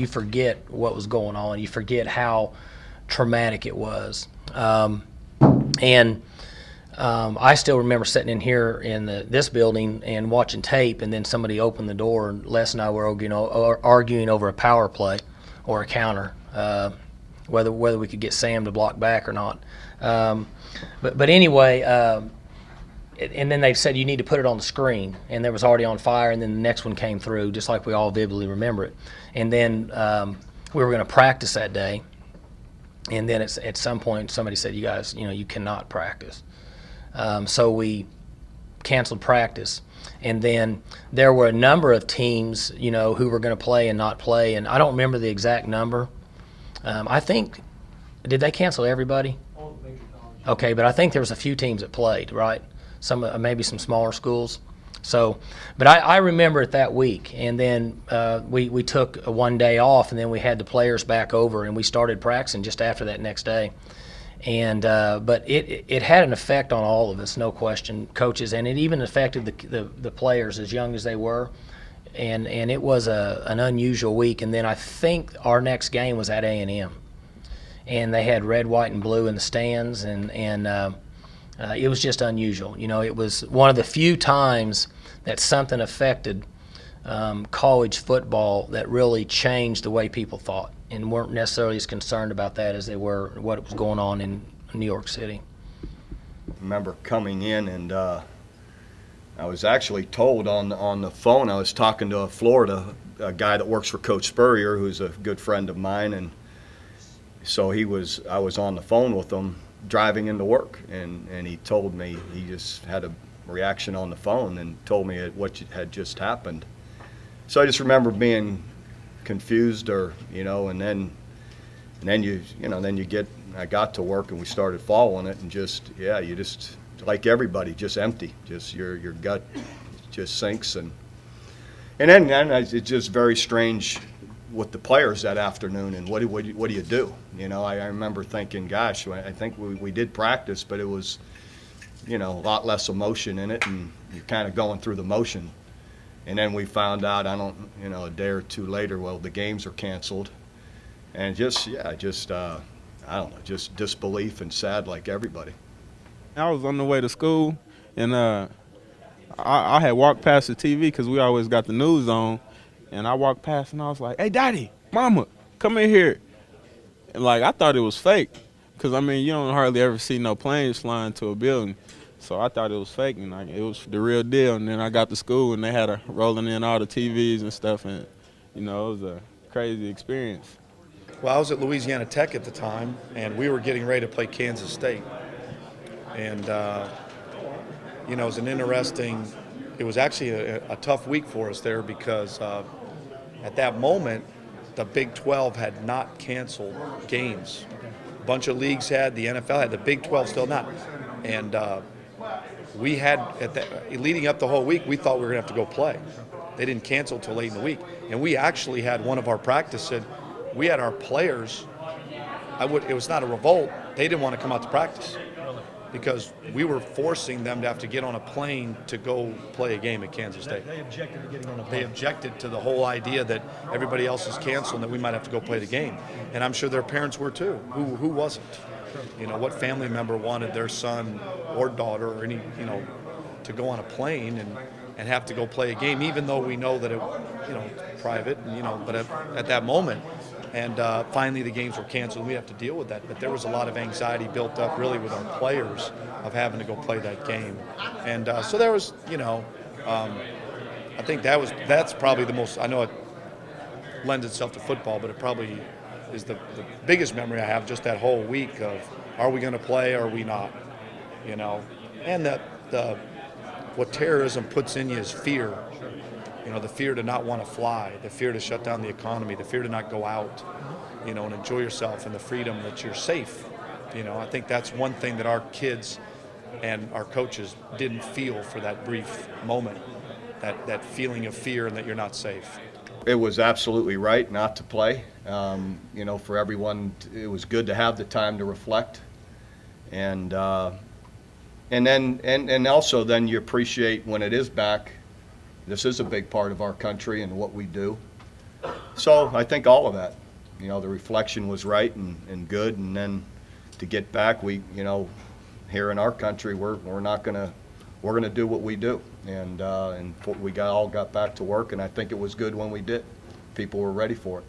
you forget what was going on. You forget how traumatic it was. I still remember sitting in here in this building and watching tape, and then somebody opened the door, and Les and I were arguing over a power play or a counter, whether we could get Sam to block back or not. But anyway, and then they said you need to put it on the screen, and there was already on fire, and then the next one came through, just like we all vividly remember it. And then we were going to practice that day, and then at some point somebody said, you guys, you cannot practice. So we canceled practice, and then there were a number of teams, who were going to play and not play, and I don't remember the exact number. I think, did they cancel everybody? All the major colleges. Okay, but I think there was a few teams that played, right? Maybe some smaller schools. So, but I remember it that week, and then we took one day off, and then we had the players back over, and we started practicing just after that next day. And but it had an effect on all of us, no question, coaches, and it even affected the players as young as they were. And it was an unusual week. And then I think our next game was at A&M, and they had red, white, and blue in the stands, and it was just unusual. It was one of the few times that something affected college football that really changed the way people thought, and weren't necessarily as concerned about that as they were what was going on in New York City. I remember coming in, and I was actually told on the phone, I was talking to a guy that works for Coach Spurrier, who's a good friend of mine, and so I was on the phone with him driving into work, and he told me, he just had a reaction on the phone and told me what had just happened. So I just remember being confused, and then I got to work, and we started following it, and you just like everybody, just empty, just your gut just sinks, and then it's just very strange with the players that afternoon, and what do you do? I remember thinking, gosh, I think we did practice, but it was a lot less emotion in it, and you're kind of going through the motion. And then we found out, a day or two later, well, the games are canceled. And just disbelief and sad like everybody. I was on the way to school, and I had walked past the TV because we always got the news on. And I walked past, and I was like, hey, Daddy, Mama, come in here. And, I thought it was fake because, you don't hardly ever see no planes flying to a building. So I thought it was fake, and it was the real deal. And then I got to school, and they had rolling in all the TVs and stuff, and it was a crazy experience. Well, I was at Louisiana Tech at the time, and we were getting ready to play Kansas State. And it was it was actually a tough week for us there because at that moment, the Big 12 had not canceled games. A bunch of leagues had, the NFL had, the Big 12 still not. And we had, leading up the whole week, we thought we were going to have to go play. They didn't cancel till late in the week. And we actually had one of our practices, we had our players, it was not a revolt, they didn't want to come out to practice because we were forcing them to have to get on a plane to go play a game at Kansas State. They objected to getting on a plane. They objected to the whole idea that everybody else is canceled and that we might have to go play the game. And I'm sure their parents were too. Who wasn't? What family member wanted their son or daughter or to go on a plane and have to go play a game, even though we know that it's private, but at that moment. And finally the games were canceled, and we have to deal with that. But there was a lot of anxiety built up really with our players of having to go play that game. And so there was, I think that's probably the most, I know it lends itself to football, but it probably is the biggest memory I have, just that whole week of, are we going to play or are we not? And what terrorism puts in you is fear. The fear to not want to fly, the fear to shut down the economy, the fear to not go out, and enjoy yourself, and the freedom that you're safe. I think that's one thing that our kids and our coaches didn't feel for that brief moment, that feeling of fear and that you're not safe. It was absolutely right not to play. For everyone, it was good to have the time to reflect, and also then you appreciate when it is back. This is a big part of our country and what we do. So I think all of that, you know, the reflection was right and good, and then to get back, we, you know, here in our country, we're not gonna, we're gonna do what we do, and we all got back to work, and I think it was good when we did. People were ready for it.